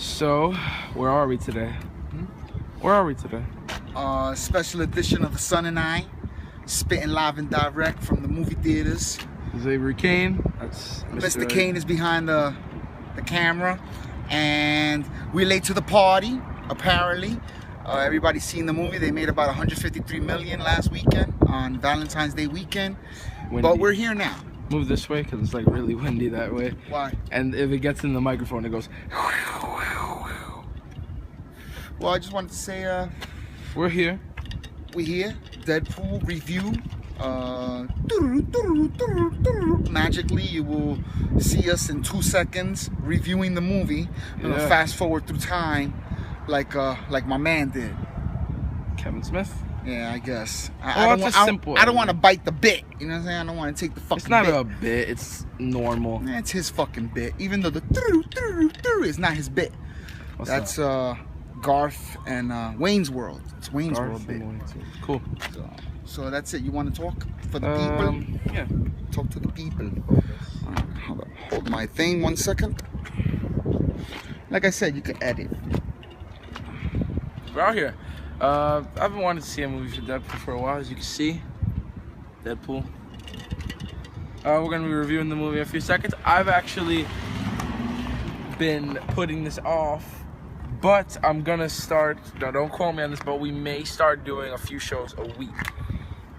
So, where are we today? Where are we today? Special edition of The Son and I, spitting live and direct from the movie theaters. Xavier Kane. That's Mr. Kane is behind the camera, and we're late to the party. Apparently, everybody's seen the movie. They made about 153 million last weekend on Valentine's Day weekend. Windy. But we're here now. Move this way because it's like really windy that way. Why? And if it gets in the microphone, it goes. Well, I just wanted to say, We're here. we're here. Deadpool review. Magically, you will see us in 2 seconds reviewing the movie. I'm gonna fast forward through time, like my man did. Kevin Smith. Yeah, I guess. Oh, it's simple. I don't want to bite the bit. You know what I'm saying? I don't want to take the fucking. It's not bit. a bit. It's normal. It's his fucking bit. Even though the is not his bit. That's Garth and Wayne's World. It's Wayne's World bit. Cool. So that's it. You want to talk for the people? Yeah. Talk to the people. Hold my thing 1 second. Like I said, you could edit. We're out here. I've been wanting to see a movie for Deadpool for a while, as you can see. Deadpool. We're going to be reviewing the movie in a few seconds. I've actually been putting this off, but I'm going to start, no, don't quote me on this, but we may start doing a few shows a week.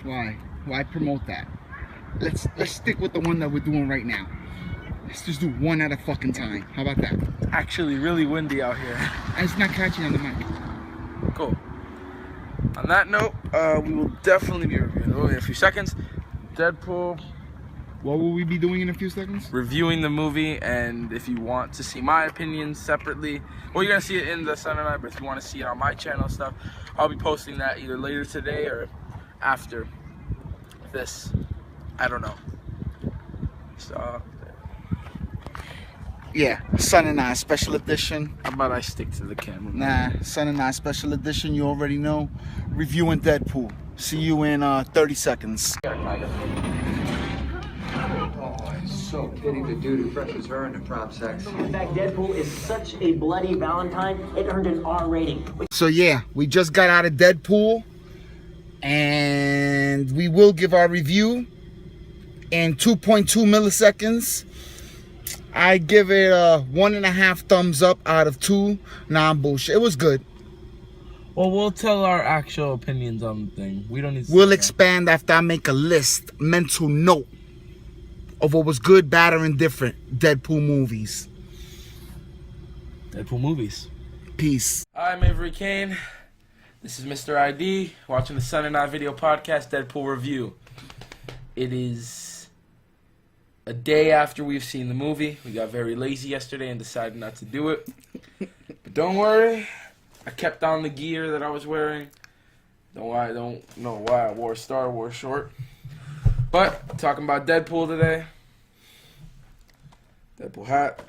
Why? Why promote that? Let's stick with the one that we're doing right now. Let's just do one at a fucking time. How about that? Actually, really windy out here. It's not catching on the mic. Cool. On that note, we will definitely be reviewing the movie in a few seconds. Deadpool. What will we be doing in a few seconds? Reviewing the movie, and if you want to see my opinions separately, well, you're gonna see it in the Sun and I, but if you want to see it on my channel and stuff, I'll be posting that either later today or after this. I don't know. So yeah, Son and I special edition. how about I stick to the camera? Nah, Son and I special edition. You already know. Reviewing Deadpool. See you in 30 seconds. So pity the dude who pressures her into prom sex. In fact, Deadpool is such a bloody Valentine, it earned an R rating. So yeah, we just got out of Deadpool, and we will give our review in 2.2 milliseconds. I give it a 1.5 thumbs up out of 2. Nah, bullshit. It was good. Well, we'll tell our actual opinions on the thing. We don't need to. We'll expand after I make a list, mental note of what was good, bad, or indifferent Deadpool movies. Deadpool movies. Peace. I'm Avery Kane. This is Mr. ID, watching the Sun and I video podcast, Deadpool review. It is a day after we've seen the movie. We got very lazy yesterday and decided not to do it. But don't worry, I kept on the gear that I was wearing. Don't know why I wore a Star Wars short. But talking about Deadpool today. Deadpool hat.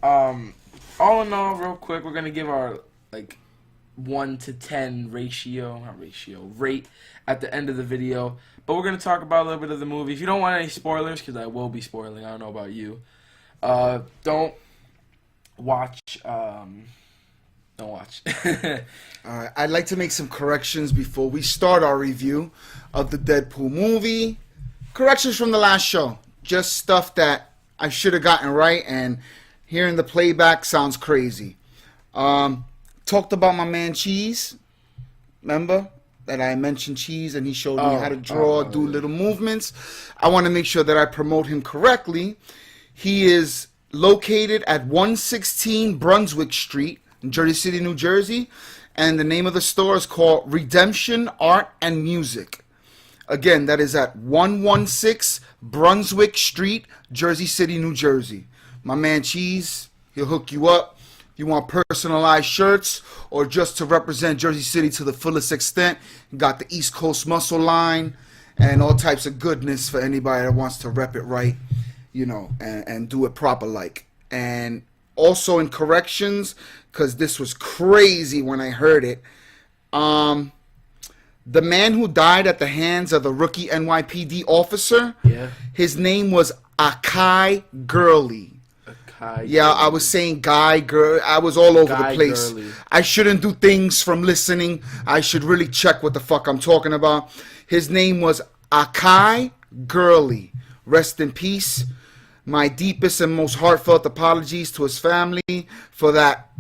All in all, real quick, we're gonna give our 1 to 10 rate at the end of the video. But we're going to talk about a little bit of the movie. If you don't want any spoilers, because I will be spoiling, I don't know about you, don't watch. Don't watch. Alright, I'd like to make some corrections before we start our review of the Deadpool movie. Corrections from the last show. Just stuff that I should have gotten right, and hearing the playback sounds crazy. Talked about my man Cheese. Remember that I mentioned Cheese and he showed me how to draw, do little movements. I want to make sure that I promote him correctly. He is located at 116 Brunswick Street in Jersey City, New Jersey. And the name of the store is called Redemption Art and Music. Again, that is at 116 Brunswick Street, Jersey City, New Jersey. My man Cheese, he'll hook you up. You want personalized shirts or just to represent Jersey City to the fullest extent. You got the East Coast muscle line and all types of goodness for anybody that wants to rep it right, you know, and do it proper like. And also in corrections, because this was crazy when I heard it, the man who died at the hands of the rookie NYPD officer, his name was Akai Gurley. Guy. Yeah, I was saying guy, girl. I was all over Guy the place. girly. I shouldn't do things from listening. I should really check what the fuck I'm talking about. His name was Akai Gurley. Rest in peace. My deepest and most heartfelt apologies to his family for that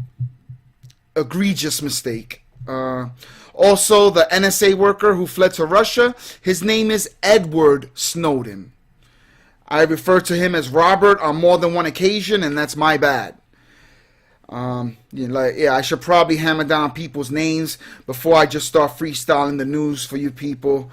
egregious mistake. Also, the NSA worker who fled to Russia, his name is Edward Snowden. I refer to him as Robert on more than one occasion, and that's my bad. I should probably hammer down people's names before I just start freestyling the news for you people.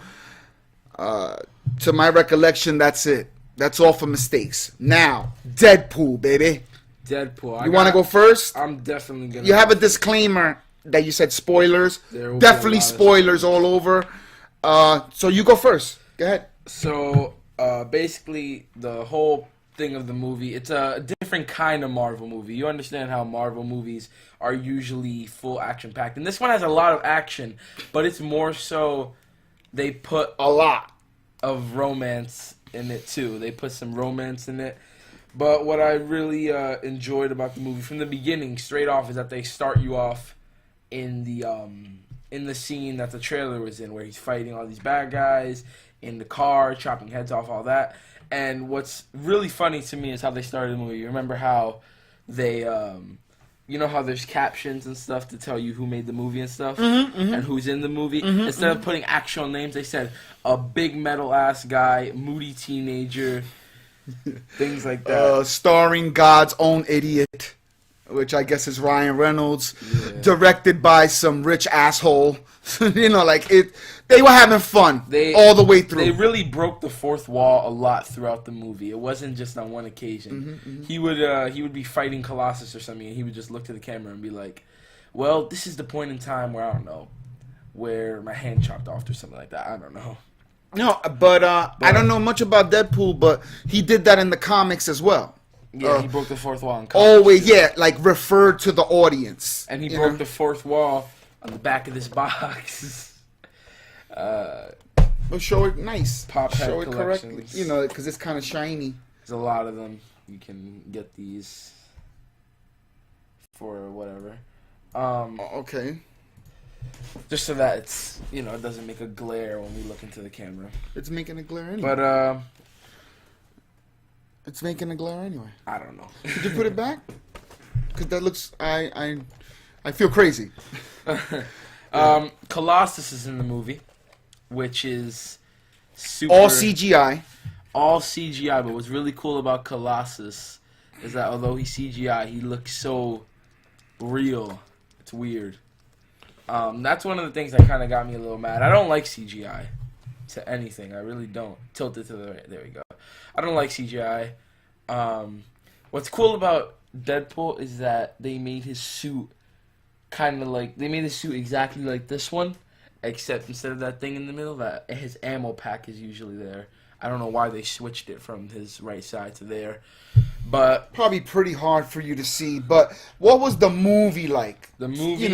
To my recollection, that's it. That's all for mistakes. Now, Deadpool, baby. Deadpool. You want to go first? I'm definitely gonna. You have a disclaimer that you said spoilers. There will Definitely be a lot of spoilers all over. So you go first. Go ahead. So basically, the whole thing of the movie, it's a different kind of Marvel movie. You understand how Marvel movies are usually full action packed, and this one has a lot of action, but it's more so they put A lot. of romance in it too. They put some romance in it. But what I really enjoyed about the movie from the beginning, straight off, is that they start you off in the scene that the trailer was in, where he's fighting all these bad guys in the car, chopping heads off, all that. And what's really funny to me is how they started the movie. You remember how they, you know how there's captions and stuff to tell you who made the movie and stuff, and who's in the movie? Instead of putting actual names, they said a big metal ass guy, moody teenager, things like that. Starring God's own idiot, which I guess is Ryan Reynolds, directed by some rich asshole. They were having fun all the way through. They really broke the fourth wall a lot throughout the movie. It wasn't just on one occasion. He would be fighting Colossus or something, and he would just look to the camera and be like, "Well, this is the point in time where I don't know, where my hand chopped off or something like that. I don't know." No, but I don't know much about Deadpool, but he did that in the comics as well. Yeah, he broke the fourth wall in comics. Always, referred to the audience. And he broke the fourth wall on the back of this box. Well, show it nice. Pop head show it correctly. collections. Because it's kind of shiny. There's a lot of them. You can get these for whatever. Okay. Just so that it's, it doesn't make a glare when we look into the camera. It's making a glare anyway. But, it's making a glare anyway. I don't know. Could you put it back? Because that looks... I feel crazy. Colossus is in the movie, which is super... All CGI. All CGI, but what's really cool about Colossus is that although he's CGI, he looks so real. It's weird. That's one of the things that kind of got me a little mad. I don't like CGI to anything. I really don't. Tilt it to the right. There we go. I don't like CGI. What's cool about Deadpool is that they made his suit they made his suit exactly like this one, except instead of that thing in the middle, that his ammo pack is usually there. I don't know why they switched it from his right side to there. But probably pretty hard for you to see. But what was the movie like? The movie...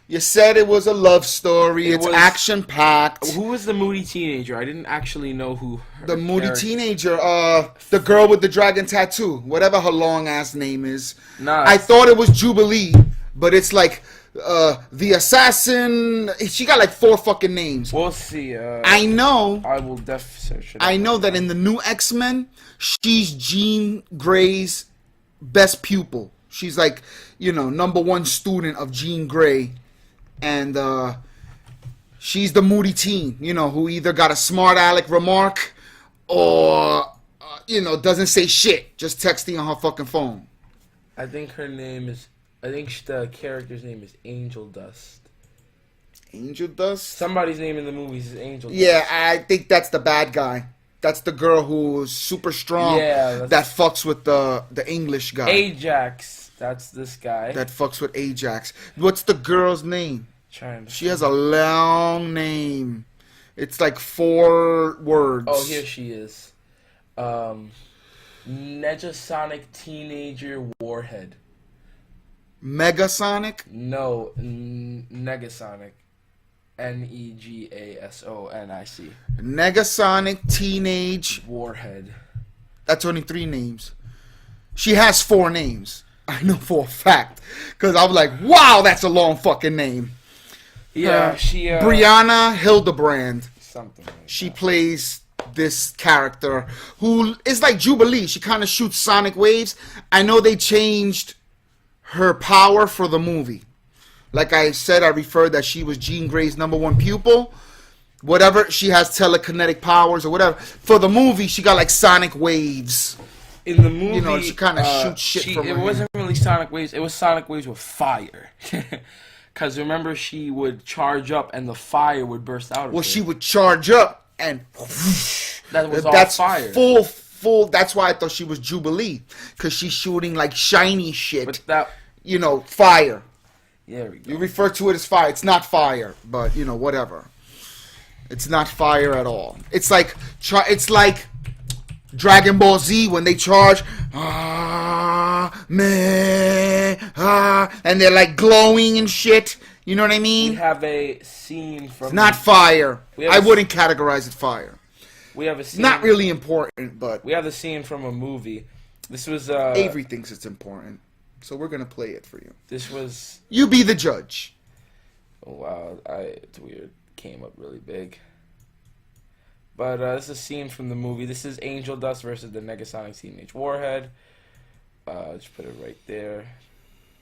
You said it was a love story. It's action-packed. Who was the moody teenager? I didn't actually know who the moody teenager, the girl with the dragon tattoo, whatever her long-ass name is. Nah, I thought it was Jubilee, but it's like the assassin. She got like 4 fucking names. We'll see. I know. I will search it. I know that in the new X-Men, she's Jean Grey's best pupil. She's like, number 1 student of Jean Grey. And she's the moody teen, who either got a smart aleck remark or, doesn't say shit, just texting on her fucking phone. I think the character's name is Angel Dust. Angel Dust? Somebody's name in the movies is Angel Dust. Yeah, I think that's the bad guy. That's the girl who's super strong. Yeah, that fucks with the English guy. Ajax. That's this guy. That fucks with Ajax. What's the girl's name? She has a long name. It's like 4 words. Oh, here she is. Negasonic Teenager Warhead. Megasonic? No, Negasonic. Negasonic. Negasonic Teenage Warhead. That's only 3 names. She has 4 names. I know for a fact. Because I was like, wow, that's a long fucking name. Yeah, Brianna Hildebrand. Something like She that. plays this character who is like Jubilee. She kind of shoots sonic waves. I know they changed her power for the movie. Like I said, I referred that she was Jean Grey's #1 pupil. Whatever, she has telekinetic powers or whatever. For the movie, she got like sonic waves. In the movie, You know, she kind of shoots shit from her it hand. wasn't really sonic waves. It was sonic waves with fire. Because remember, she would charge up and the fire would burst out of her. Well, she would charge up and That was all that's fire. full. That's why I thought she was Jubilee, because she's shooting like shiny shit. But that, You know, fire. yeah, there we go. You refer to it as fire. It's not fire, but you know, whatever. It's not fire at all. It's like Dragon Ball Z when they charge, and they're like glowing and shit. You know what I We mean? have a scene from. It's not fire. We have I a- wouldn't categorize it fire. We have a scene. Not really important, but We have the scene from a movie. This was. Avery thinks it's important, so we're gonna play it for you. This was. You be the judge. Oh, wow, it's weird. Came up really big. But this is a scene from the movie. This is Angel Dust versus the Negasonic Teenage Warhead. Just put it right there.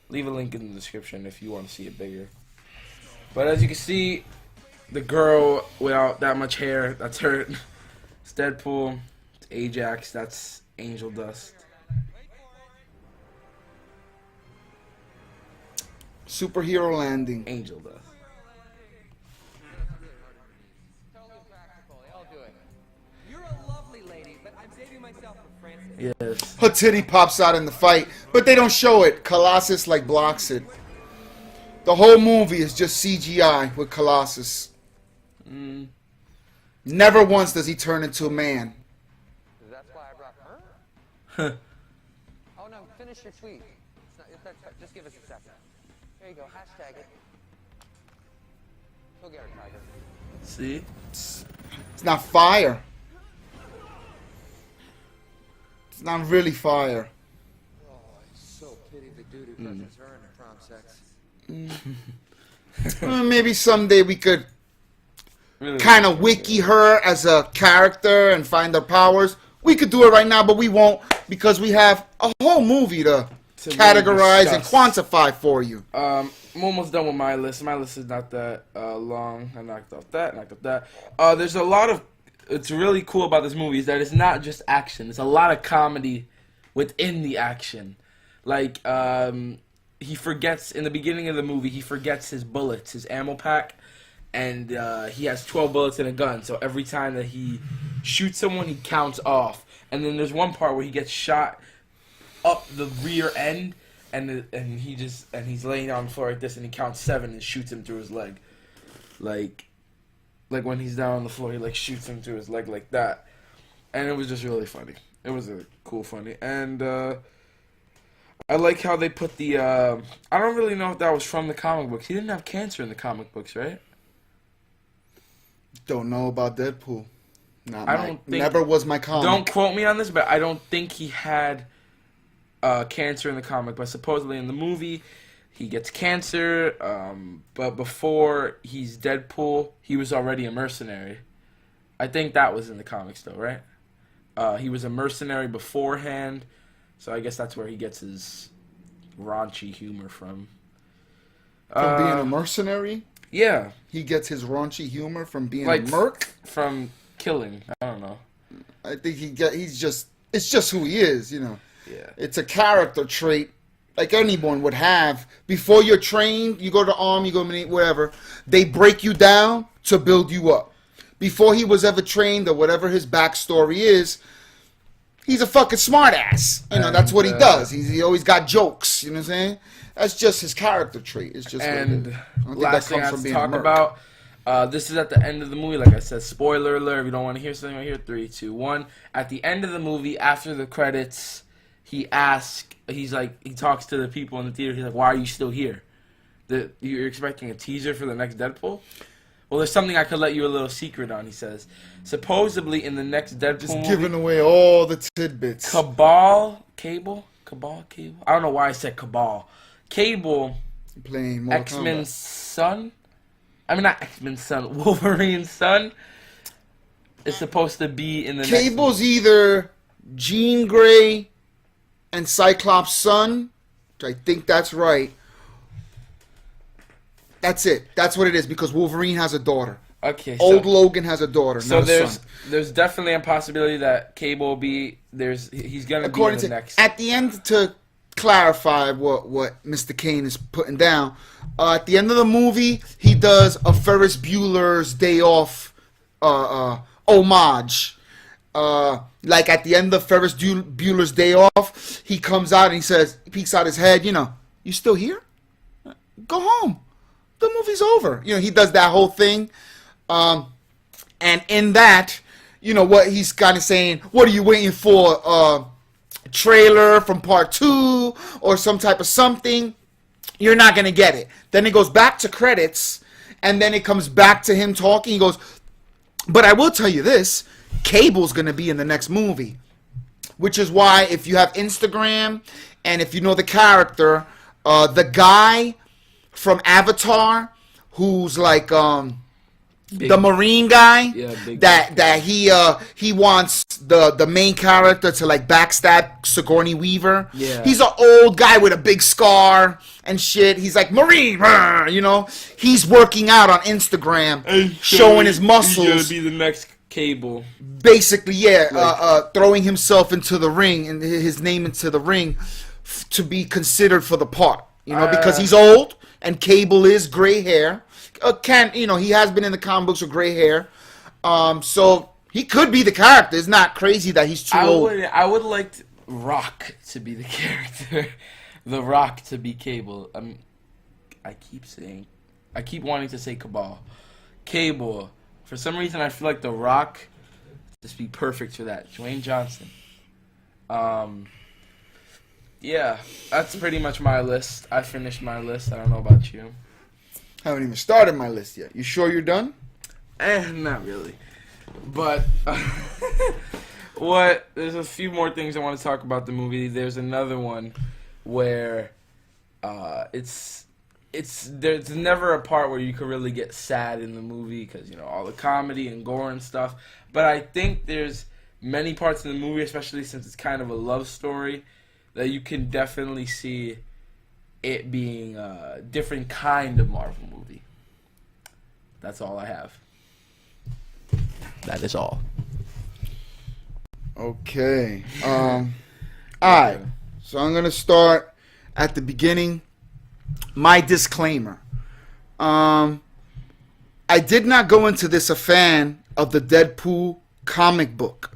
Leave a link in the description if you want to see it bigger. But as you can see, the girl without that much hair, that's her. It's Deadpool. It's Ajax. That's Angel Dust. Superhero landing. Angel Dust. You're a lovely lady, but I'm saving myself for Francis. Yes. Her titty pops out in the fight, but they don't show it. Colossus like blocks it. The whole movie is just CGI with Colossus. Never once does he turn into a man. That's why I brought her. Oh no, finish your tweet. Just give us a second. There you go. Hashtag it. Go get her, Tiger. See? It's not fire. It's not really fire. Oh, I so pity the dude who crushes her in the prom sex. Maybe someday we could Really kind of wiki her as a character and find her powers. We could do it right now, but we won't, because we have a whole movie to really categorize and discuss. quantify for you. I'm almost done with my list. My list is not that long. I knocked off that, knocked off that. There's a lot of... It's really cool about this movie is that it's not just action. It's a lot of comedy within the action. Like, he forgets... In the beginning of the movie, he forgets his bullets, his ammo pack. And he has 12 bullets in a gun. So every time that he shoots someone, he counts off. And then there's one part where he gets shot up the rear end, and he's laying on the floor like this, and he counts 7 and shoots him through his leg, like when he's down on the floor, he like shoots him through his leg like that, and it was just really funny. It was a cool funny, and I like how they put the. I don't really know if that was from the comic books. He didn't have cancer in the comic books, right? Don't know about Deadpool. Don't think- Never was my comic. Don't quote me on this, but I don't think he had cancer in the comic. But supposedly in the movie, he gets cancer. But before he's Deadpool, he was already a mercenary. I think that was in the comics, though, right? He was a mercenary beforehand, so I guess that's where he gets his raunchy humor from. From being a mercenary? Yeah, He gets his raunchy humor from being like a merc? from killing. I don't know. I think it's just who he is, you know. Yeah. It's a character trait like anyone would have. Before you're trained, you go to army, you go to whatever, they break you down to build you up. Before he was ever trained or whatever his backstory is, he's a fucking smartass. You know, that's what he does. He always got jokes, you know what I'm saying? That's just his character trait. It's just And what it is. I don't think last that thing I comes have from to being a talk merc. about, this is at the end of the movie. Like I said, spoiler alert. If you don't want to hear something right here, 3, 2, 1. At the end of the movie, after the credits, he talks to the people in the theater. He's like, "Why are you still here? You're expecting a teaser for the next Deadpool?" Well, there's something I could let you a little secret on. He says, supposedly in the next Deadpool Just movie, giving away all the tidbits. Cable Cabal, Cable. I don't know why I said Cabal. Cable, Playing Mortal X-Men's Kombat. son. I mean, not X-Men's son. Wolverine's son is supposed to be in the Cable's next either Jean Grey and Cyclops' son, which I think that's right. That's it. That's what it is, because Wolverine has a daughter. Okay, Old Logan has a daughter, so not a son. there's definitely a possibility that Cable will be he's gonna According be in to the next. at the end, to clarify what Mr. Kane is putting down, at the end of the movie, he does a Ferris Bueller's Day Off homage. Like at the end of Ferris Bueller's Day Off, he comes out and he says, he peeks out his head, you still here? Go home. The movie's over. He does that whole thing. And in that, what he's kind of saying, what are you waiting for? A trailer from part 2 or some type of something? You're not going to get it. Then it goes back to credits, and then it comes back to him talking. He goes, but I will tell you this, Cable's going to be in the next movie. Which is why, if you have Instagram, and if you know the character, the guy from Avatar, who's like the Marine guy, that he wants the main character to like backstab Sigourney Weaver. Yeah. He's an old guy with a big scar and shit. He's like, Marine, He's working out on Instagram, showing his muscles. He's gonna be the next Cable. Basically, throwing himself into the ring and his name into the ring to be considered for the part. Because he's old and Cable is gray hair. He has been in the comic books with gray hair. So he could be the character. It's not crazy that he's too old. I would like Rock to be the character. The Rock to be Cable. I keep wanting to say Cabal. Cable. For some reason, I feel like The Rock just be perfect for that. Dwayne Johnson. Yeah, that's pretty much my list. I finished my list. I don't know about you. Haven't even started my list yet. You sure you're done? Not really. But there's a few more things I want to talk about the movie. There's another one where there's never a part where you could really get sad in the movie because all the comedy and gore and stuff. But I think there's many parts in the movie, especially since it's kind of a love story, that you can definitely see it being a different kind of Marvel movie. That's all I have. That is all. Okay. Alright. So I'm gonna start at the beginning. My disclaimer. I did not go into this a fan of the Deadpool comic book,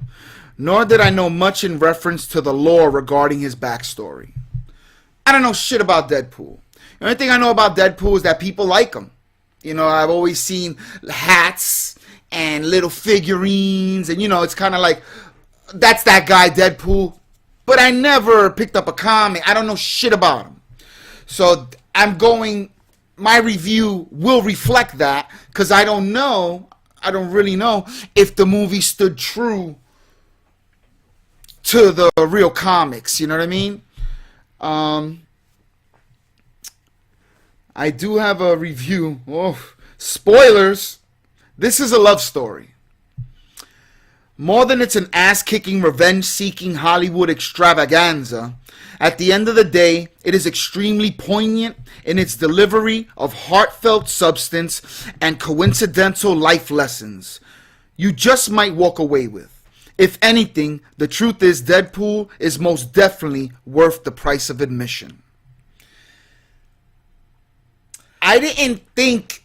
nor did I know much in reference to the lore regarding his backstory. I don't know shit about Deadpool. The only thing I know about Deadpool is that people like him. I've always seen hats and little figurines, and it's kind of like, that's that guy Deadpool. But I never picked up a comic. I don't know shit about him. So my review will reflect that, because I don't really know if the movie stood true to the real comics. You know what I mean? I do have a review. Oh, spoilers. This is a love story. More than it's an ass-kicking, revenge-seeking Hollywood extravaganza, at the end of the day, it is extremely poignant in its delivery of heartfelt substance and coincidental life lessons you just might walk away with. If anything, the truth is Deadpool is most definitely worth the price of admission. I didn't think...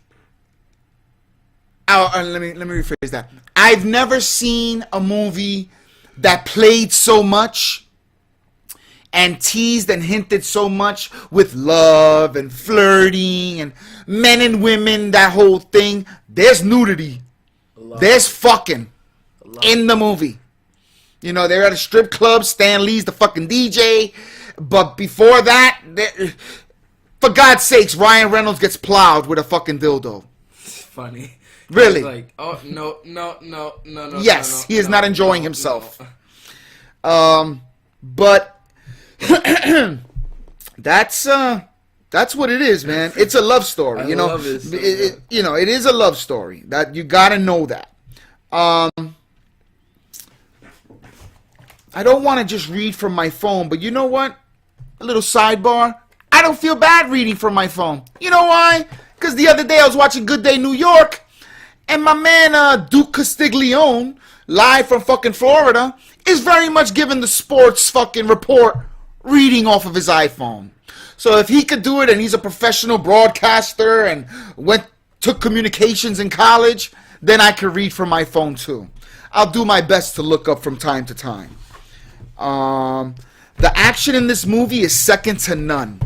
let me rephrase that. I've never seen a movie that played so much and teased and hinted so much with love and flirting and men and women, that whole thing. There's nudity. There's fucking in the movie. They're at a strip club. Stan Lee's the fucking DJ. But before that, for God's sakes, Ryan Reynolds gets plowed with a fucking dildo. It's funny. Really? Like, oh, no. Yes, he is not enjoying himself. But That's what it is, man. It's a love story. I You know, love it so you know, it is a love story. That you gotta know that. I don't want to just read from my phone, but you know what? A little sidebar. I don't feel bad reading from my phone. You know why? Because the other day I was watching Good Day New York, and my man Duke Castiglione, live from fucking Florida, is very much giving the sports fucking report reading off of his iPhone. So if he could do it, and he's a professional broadcaster and took communications in college, then I could read from my phone too. I'll do my best to look up from time to time. The action in this movie is second to none.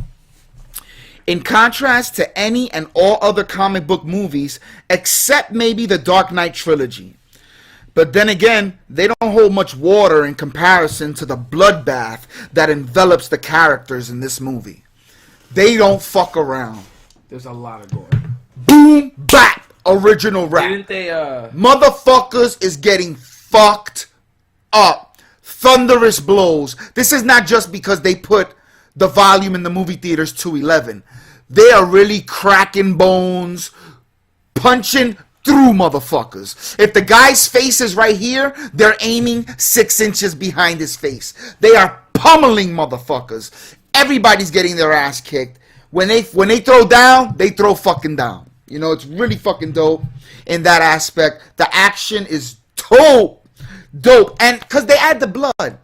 In contrast to any and all other comic book movies, except maybe the Dark Knight trilogy. But then again, they don't hold much water in comparison to the bloodbath that envelops the characters in this movie. They don't fuck around. There's a lot of gore. Boom, bap, original rap. Didn't they, Motherfuckers is getting fucked up. Thunderous blows. This is not just because they put the volume in the movie theaters to 11. They are really cracking bones, punching through motherfuckers. If the guy's face is right here, they're aiming 6 inches behind his face. They are pummeling motherfuckers. Everybody's getting their ass kicked. When they throw down, they throw fucking down. You know, it's really fucking dope in that aspect. The action is dope. And because they add the blood.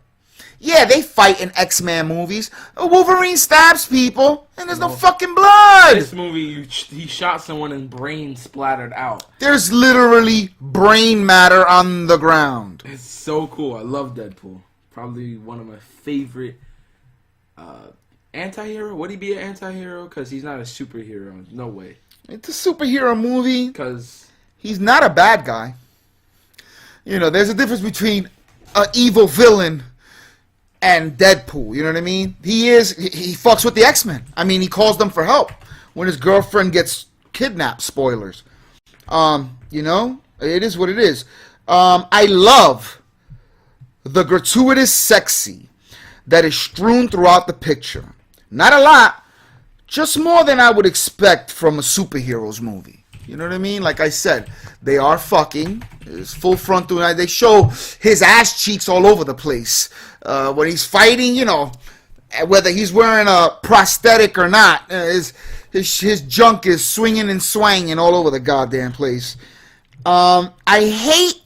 Yeah, they fight in X-Men movies. Wolverine stabs people, and there's no fucking blood. This movie, he shot someone and brain splattered out. There's literally brain matter on the ground. It's so cool. I love Deadpool. Probably one of my favorite anti-hero. Would he be an anti-hero? Because he's not a superhero. No way. It's a superhero movie. Because he's not a bad guy. You know, there's a difference between an evil villain and Deadpool, you know what I mean? He fucks with the X-Men. I mean, he calls them for help when his girlfriend gets kidnapped. Spoilers. You know, it is what it is. I love the gratuitous sexy that is strewn throughout the picture. Not a lot, just more than I would expect from a superheroes movie. You know what I mean? Like I said, they are fucking. It's full frontal. They show his ass cheeks all over the place. When he's fighting, you know, whether he's wearing a prosthetic or not, his junk is swinging and swanging all over the goddamn place. I hate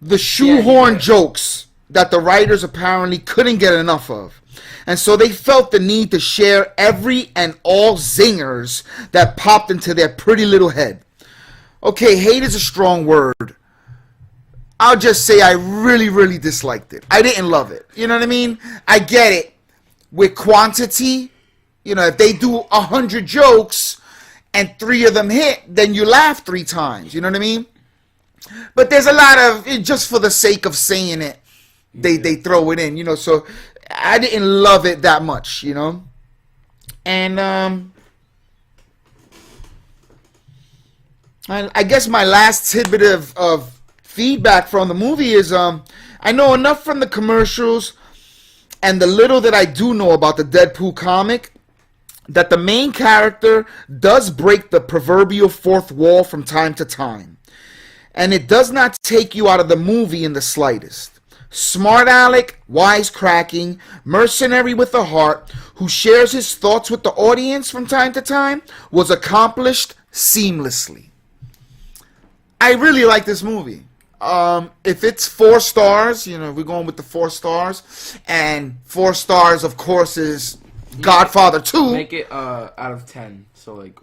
the shoehorn jokes that the writers apparently couldn't get enough of. And so they felt the need to share every and all zingers that popped into their pretty little head. Okay, hate is a strong word. I'll just say I really, really disliked it. I didn't love it. You know what I mean? I get it. With quantity, you know, if they do 100 jokes and 3 of them hit, then you laugh 3 times. You know what I mean? But there's a lot of, just for the sake of saying it, they throw it in, you know, so I didn't love it that much, you know. And I guess my last tidbit of feedback from the movie is I know enough from the commercials and the little that I do know about the Deadpool comic that the main character does break the proverbial fourth wall from time to time. And it does not take you out of the movie in the slightest. Smart aleck, wisecracking, mercenary with a heart, who shares his thoughts with the audience from time to time, was accomplished seamlessly. I really like this movie. If it's 4 stars, you know, we're going with the 4 stars, and 4 stars, of course, is Godfather 2. Make it out of 10. So like,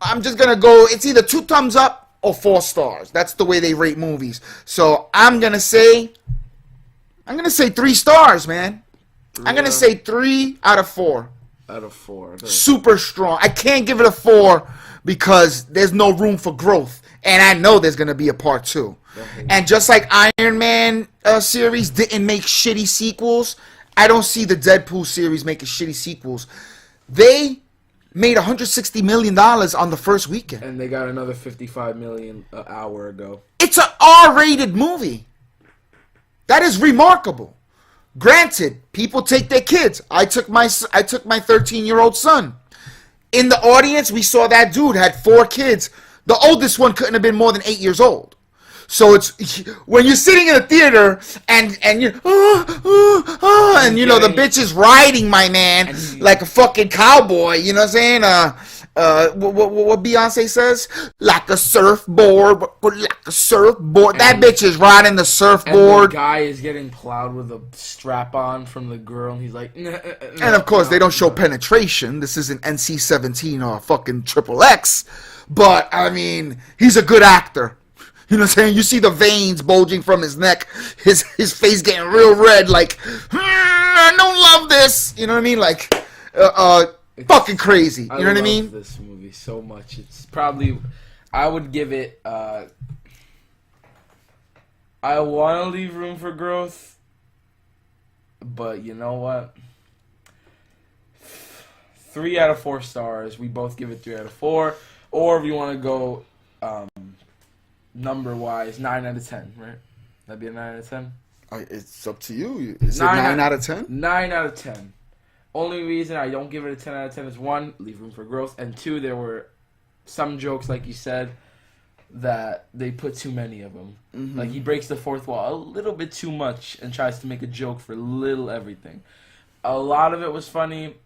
I'm just gonna go. It's either 2 thumbs up or 4 stars. That's the way they rate movies. So I'm gonna say 3 stars, man. I'm gonna say 3 out of 4. Out of 4. Super strong. I can't give it a 4 because there's no room for growth, and I know there's gonna be a part 2. And just like Iron Man series didn't make shitty sequels, I don't see the Deadpool series making shitty sequels. They made $160 million on the first weekend. And they got another $55 million an hour ago. It's an R-rated movie. That is remarkable. Granted, people take their kids. I took my 13-year-old son. In the audience, we saw that dude had 4 kids. The oldest one couldn't have been more than 8 years old. So it's when you're sitting in a theater and you and you know the bitch is riding my man like a fucking cowboy. You know what I'm saying? What Beyonce says? Like a surfboard, like a surfboard. That bitch is riding the surfboard. And the guy is getting plowed with a strap on from the girl, and he's like, nah, and of course, they don't show penetration. This isn't NC-17 or fucking XXX. But, I mean, he's a good actor. You know what I'm saying? You see the veins bulging from his neck, his face getting real red, like, I don't love this. You know what I mean? Like, fucking crazy. You know what I mean? I love this movie so much. It's probably, I would give it, I want to leave room for growth, but you know what? 3 out of 4 stars. We both give it 3 out of 4. Or if you want to go number-wise, 9 out of 10, right? That'd be a 9 out of 10? It's up to you. Is it 9 out of 10? 9 out of 10. Only reason I don't give it a 10 out of 10 is 1, leave room for growth, and 2, there were some jokes, like you said, that they put too many of them. Mm-hmm. Like, he breaks the fourth wall a little bit too much and tries to make a joke for little everything. A lot of it was funny,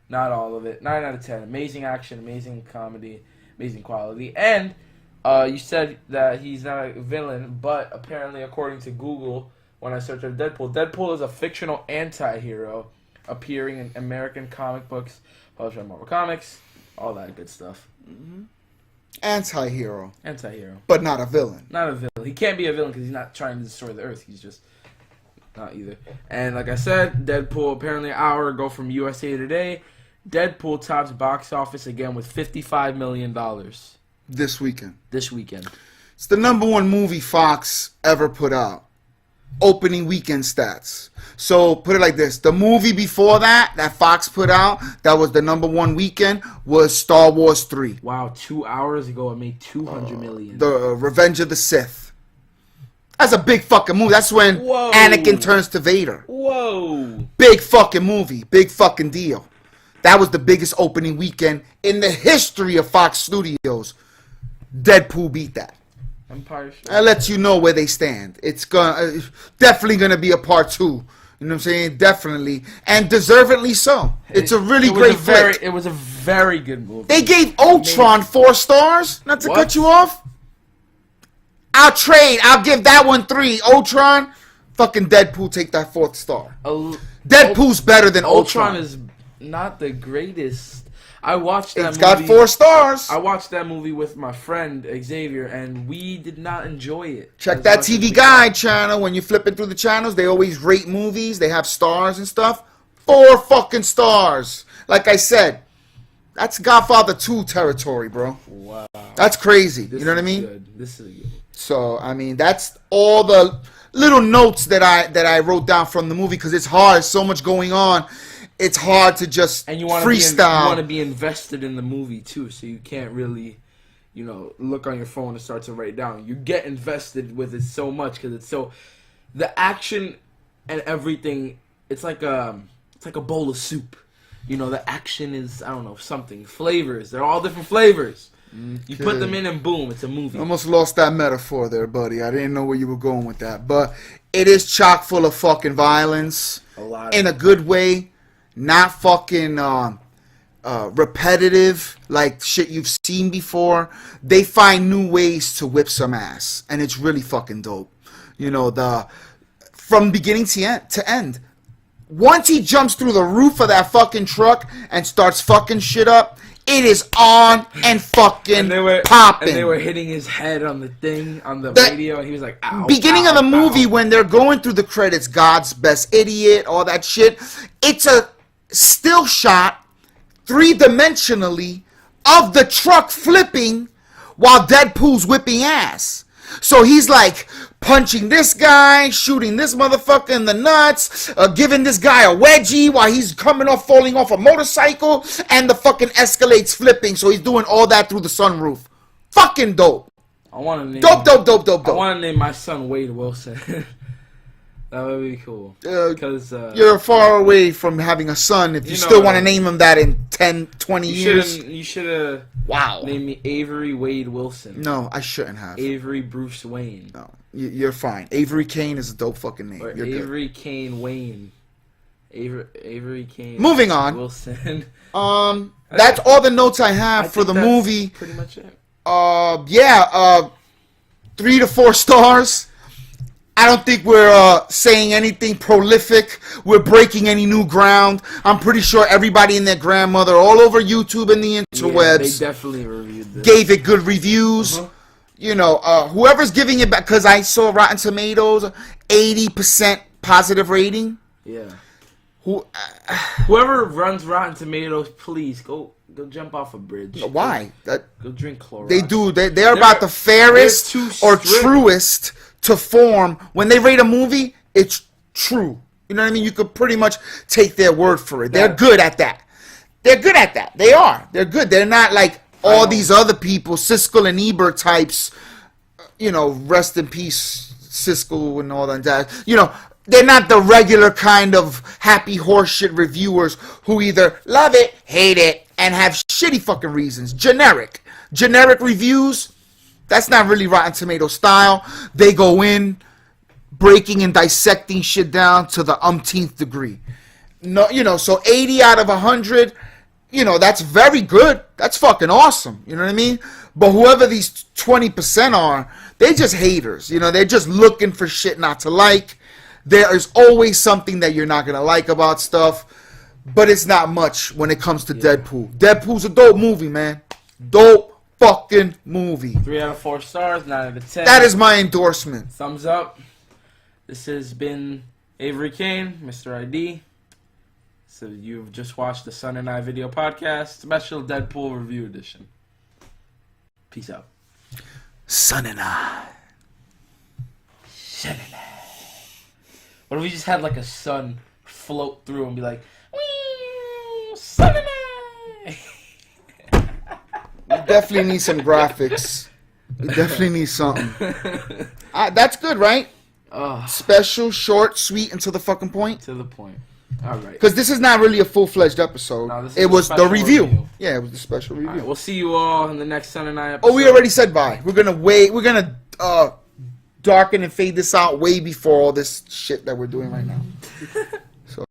not all of it. 9 out of 10. Amazing action, amazing comedy, amazing quality. And you said that he's not a villain, but apparently, according to Google, when I searched for Deadpool is a fictional anti-hero appearing in American comic books, published by Marvel Comics, all that good stuff. Mm-hmm. Anti-hero. Anti-hero. But not a villain. Not a villain. He can't be a villain because he's not trying to destroy the Earth. He's just not either. And like I said, Deadpool, apparently an hour ago from USA Today, Deadpool tops box office again with $55 million. This weekend. It's the #1 movie Fox ever put out. Opening weekend stats. So put it like this: the movie before that Fox put out, that was the #1 weekend, was Star Wars 3. Wow, 2 hours ago it made $200 million. The Revenge of the Sith. That's a big fucking movie. That's when Anakin turns to Vader. Whoa. Big fucking movie. Big fucking deal. That was the biggest opening weekend in the history of Fox Studios. Deadpool beat that. Empire State. That lets you know where they stand. It's definitely gonna be a part 2. You know what I'm saying? Definitely, and deservedly so. It's a really great flick. It was a very good movie. They gave Ultron 4 stars. Not to cut you off. I'll give that one 3. Ultron, fucking Deadpool, take that 4th star. Deadpool's better than Ultron. Ultron is not the greatest. I watched that movie. It's got 4 stars. I watched that movie with my friend Xavier, and we did not enjoy it. Check that TV Guide channel. When you're flipping through the channels, they always rate movies. They have stars and stuff. 4 fucking stars. Like I said, that's Godfather 2 territory, bro. Wow. That's crazy. You know what I mean? Good. This is good. So, I mean, that's all the little notes that I wrote down from the movie, because it's hard. So much going on. It's hard to just freestyle. You want to be invested in the movie, too, so you can't really, look on your phone and start to write down. You get invested with it so much because it's so... The action and everything, it's like a bowl of soup. The action is, I don't know, something. Flavors. They're all different flavors. Okay. You put them in and boom, it's a movie. Almost lost that metaphor there, buddy. I didn't know where you were going with that. But it is chock full of fucking violence. A lot. In a good way. Not fucking repetitive, like shit you've seen before. They find new ways to whip some ass, and it's really fucking dope. From beginning to end. Once he jumps through the roof of that fucking truck and starts fucking shit up, it is on and fucking popping. And they were hitting his head on the thing, on the radio, and he was like, ow. Beginning of the movie, when they're going through the credits, God's Best Idiot, all that shit, it's a still shot 3-dimensionally of the truck flipping while Deadpool's whipping ass. So he's like punching this guy, shooting this motherfucker in the nuts, giving this guy a wedgie while he's falling off a motorcycle, and the fucking Escalade's flipping. So he's doing all that through the sunroof. Fucking dope. I want to name dope. I want to name my son Wade Wilson. That would be cool. Because You're far away from having a son if you still want to name him that in 10, 20 years. You should have named me Avery Wade Wilson. No, I shouldn't have. Avery Bruce Wayne. No, you're fine. Avery Kane is a dope fucking name. Or You're Avery good. Kane Wayne. Avery Kane. Moving on. Wilson. That's all the notes I have for the movie. Pretty much it. 3 to 4 stars. I don't think we're saying anything prolific. We're breaking any new ground. I'm pretty sure everybody and their grandmother all over YouTube and the interwebs they definitely reviewed this. gave it good reviews. You know, whoever's giving it back, because I saw Rotten Tomatoes, 80% positive rating. Yeah. Whoever runs Rotten Tomatoes, please go jump off a bridge. Why? Go drink Clorox. They do. They're about the fairest or truest to form. When they rate a movie, it's true. You know what I mean? You could pretty much take their word for it. They're good at that. They're good at that. They are. They're good. They're not like all these other people, Siskel and Ebert types. You know, rest in peace, Siskel and all that. You know, they're not the regular kind of happy horseshit reviewers who either love it, hate it, and have shitty fucking reasons. Generic reviews. That's not really Rotten Tomatoes style. They go in breaking and dissecting shit down to the umpteenth degree. No, you know, so 80 out of 100, you know, that's very good. That's fucking awesome. You know what I mean? But whoever these 20% are, they're just haters. You know, they're just looking for shit not to like. There is always something that you're not going to like about stuff. But it's not much when it comes to Deadpool. Deadpool's a dope movie, man. Dope fucking movie. 3 out of 4 stars, 9 out of 10. That is my endorsement. Thumbs up. This has been Avery Kane, Mr. ID. So you've just watched the Son and I video podcast, special Deadpool review edition. Peace out. Son and I. Son and I. What if we just had like a sun float through and be like, "Wee, Son and I." We definitely need some graphics. We definitely need something. That's good, right? Special, short, sweet, and to the fucking point. To the point. All right. Because this is not really a full-fledged episode. No, this is it was the special review. Yeah, it was the special review. All right, we'll see you all in the next Son and I episode. Oh, we already said bye. We're gonna wait. We're gonna darken and fade this out way before all this shit that we're doing right now.